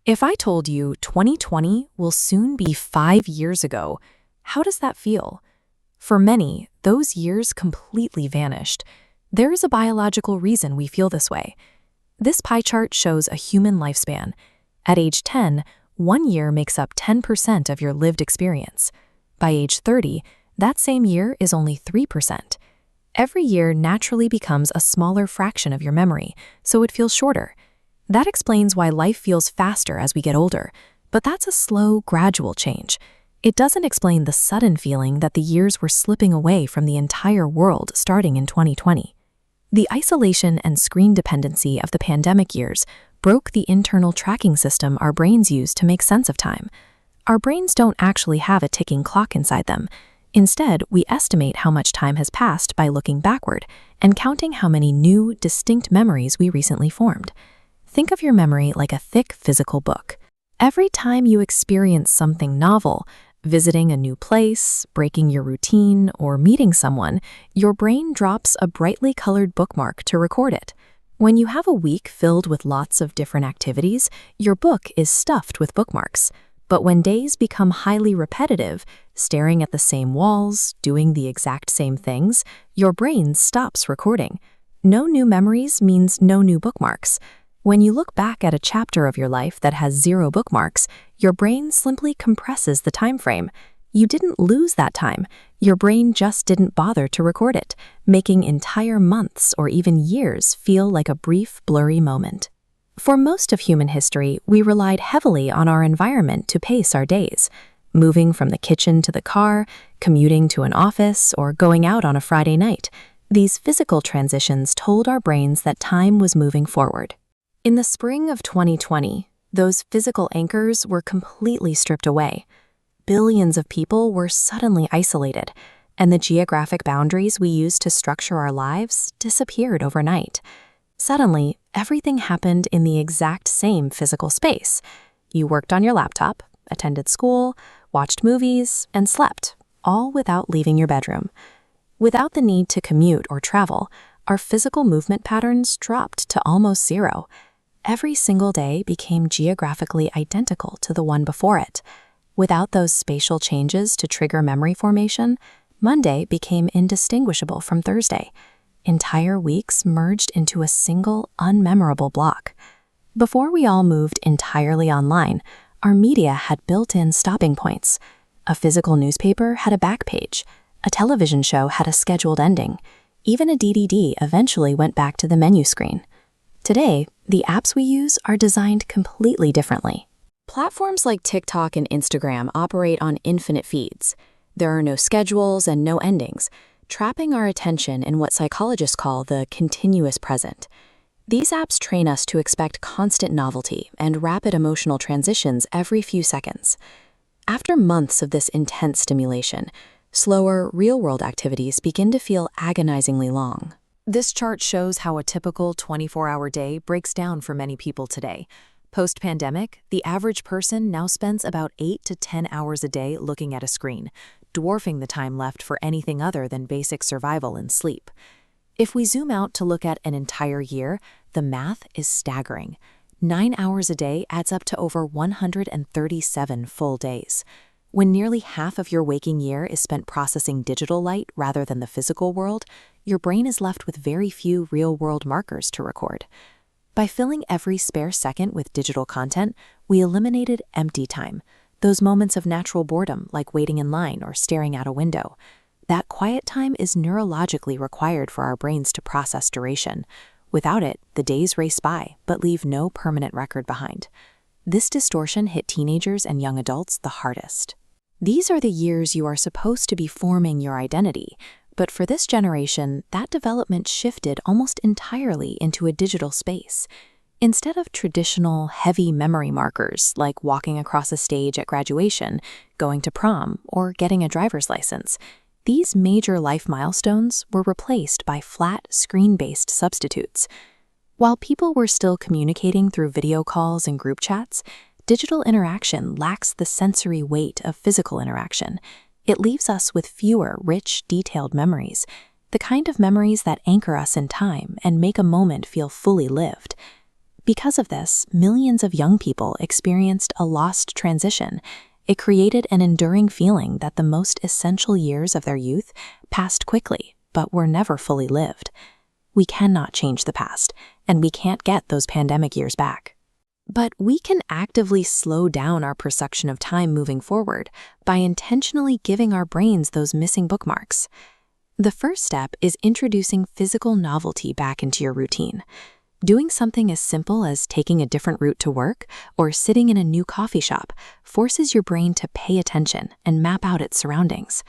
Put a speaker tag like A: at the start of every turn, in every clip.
A: If I told you 2020 will soon be 5 years ago, how does that feel? For many, those years completely vanished. There is a biological reason we feel this way. This pie chart shows a human lifespan. At age 10, 1 year makes up 10% of your lived experience. By age 30, that same year is only 3%. Every year naturally becomes a smaller fraction of your memory, so it feels shorter. That explains why life feels faster as we get older, but that's a slow, gradual change. It doesn't explain the sudden feeling that the years were slipping away from the entire world starting in 2020. The isolation and screen dependency of the pandemic years broke the internal tracking system our brains use to make sense of time. Our brains don't actually have a ticking clock inside them. Instead, we estimate how much time has passed by looking backward and counting how many new, distinct memories we recently formed. Think of your memory like a thick physical book. Every time you experience something novel, visiting a new place, breaking your routine, or meeting someone, your brain drops a brightly colored bookmark to record it. When you have a week filled with lots of different activities, your book is stuffed with bookmarks. But when days become highly repetitive, staring at the same walls, doing the exact same things, your brain stops recording. No new memories means no new bookmarks. When you look back at a chapter of your life that has 0 bookmarks, your brain simply compresses the time frame. You didn't lose that time. Your brain just didn't bother to record it, making entire months or even years feel like a brief, blurry moment. For most of human history, we relied heavily on our environment to pace our days. Moving from the kitchen to the car, commuting to an office, or going out on a Friday night. These physical transitions told our brains that time was moving forward. In the spring of 2020, those physical anchors were completely stripped away. Billions of people were suddenly isolated, and the geographic boundaries we used to structure our lives disappeared overnight. Suddenly, everything happened in the exact same physical space. You worked on your laptop, attended school, watched movies, and slept, all without leaving your bedroom. Without the need to commute or travel, our physical movement patterns dropped to almost 0. Every single day became geographically identical to the one before it. Without those spatial changes to trigger memory formation, Monday became indistinguishable from Thursday. Entire weeks merged into a single, unmemorable block. Before we all moved entirely online, our media had built-in stopping points. A physical newspaper had a back page. A television show had a scheduled ending. Even a DVD eventually went back to the menu screen. Today, the apps we use are designed completely differently. Platforms like TikTok and Instagram operate on infinite feeds. There are no schedules and no endings, trapping our attention in what psychologists call the continuous present. These apps train us to expect constant novelty and rapid emotional transitions every few seconds. After months of this intense stimulation, slower, real-world activities begin to feel agonizingly long. This chart shows how a typical 24-hour day breaks down for many people today. Post-pandemic, the average person now spends about 8 to 10 hours a day looking at a screen, dwarfing the time left for anything other than basic survival and sleep. If we zoom out to look at an entire year, the math is staggering. 9 hours a day adds up to over 137 full days. When nearly half of your waking year is spent processing digital light rather than the physical world, your brain is left with very few real-world markers to record. By filling every spare second with digital content, we eliminated empty time, those moments of natural boredom like waiting in line or staring out a window. That quiet time is neurologically required for our brains to process duration. Without it, the days race by, but leave no permanent record behind. This distortion hit teenagers and young adults the hardest. These are the years you are supposed to be forming your identity, but for this generation, that development shifted almost entirely into a digital space. Instead of traditional, heavy memory markers like walking across a stage at graduation, going to prom, or getting a driver's license, these major life milestones were replaced by flat, screen-based substitutes. While people were still communicating through video calls and group chats, digital interaction lacks the sensory weight of physical interaction. It leaves us with fewer, rich, detailed memories, the kind of memories that anchor us in time and make a moment feel fully lived. Because of this, millions of young people experienced a lost transition. It created an enduring feeling that the most essential years of their youth passed quickly, but were never fully lived. We cannot change the past, and we can't get those pandemic years back. But we can actively slow down our perception of time moving forward by intentionally giving our brains those missing bookmarks. The first step is introducing physical novelty back into your routine. Doing something as simple as taking a different route to work or sitting in a new coffee shop forces your brain to pay attention and map out its surroundings.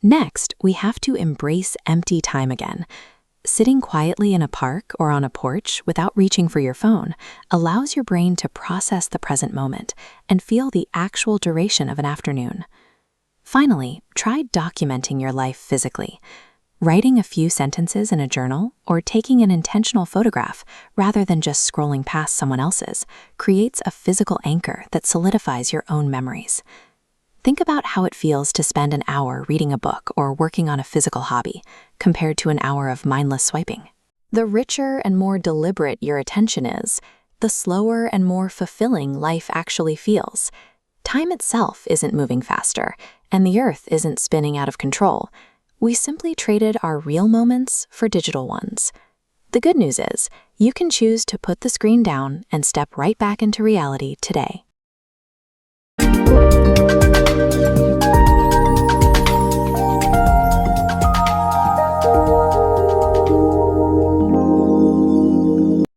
A: Next, we have to embrace empty time again. Sitting quietly in a park or on a porch without reaching for your phone allows your brain to process the present moment and feel the actual duration of an afternoon. Finally, try documenting your life physically. Writing a few sentences in a journal or taking an intentional photograph rather than just scrolling past someone else's creates a physical anchor that solidifies your own memories. Think about how it feels to spend an hour reading a book or working on a physical hobby, compared to an hour of mindless swiping. The richer and more deliberate your attention is, the slower and more fulfilling life actually feels. Time itself isn't moving faster, and the earth isn't spinning out of control. We simply traded our real moments for digital ones. The good news is, you can choose to put the screen down and step right back into reality today.